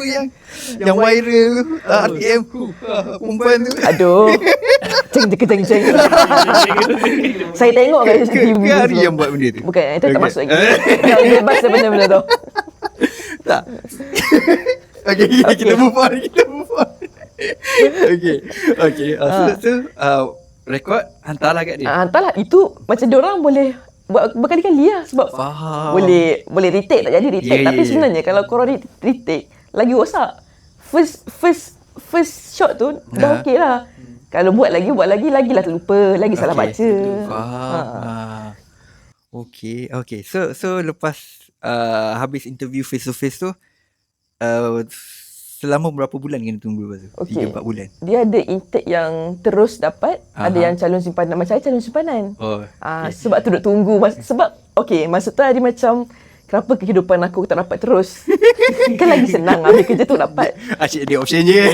yang viral tu, RTM perempuan tu. Aduh. Ceng. Saya tengok kat TV. Ke Ari yang buat benda tu? Bukan, itu tak Okay. masuk lagi. Dah bebas dah benda-benda tu. Tak. Okay, kita move on. Okay. So, rekod hantarlah kat dia. Entahlah, itu macam diorang boleh buat berkali-kali lah. Sebab Faham. boleh retake, tak jadi retake. Yeah, Tapi yeah. sebenarnya kalau korang retake, lagi rosak. First shot tu dah okey lah. Kalau buat lagi lagilah terlupa, lagi salah baca. Faham. Okay. So lepas habis interview face to face tu, selama berapa bulan kena tunggu lepas tu? Okey. 3-4 bulan. Dia ada intake yang terus dapat, ada yang calon simpanan. Macam saya calon simpanan. Sebab tu duk tunggu. Sebab masa tu dia macam, kenapa kehidupan aku tak dapat terus? Kan lagi senang ambil kerja tu dapat. Asyik dia option je.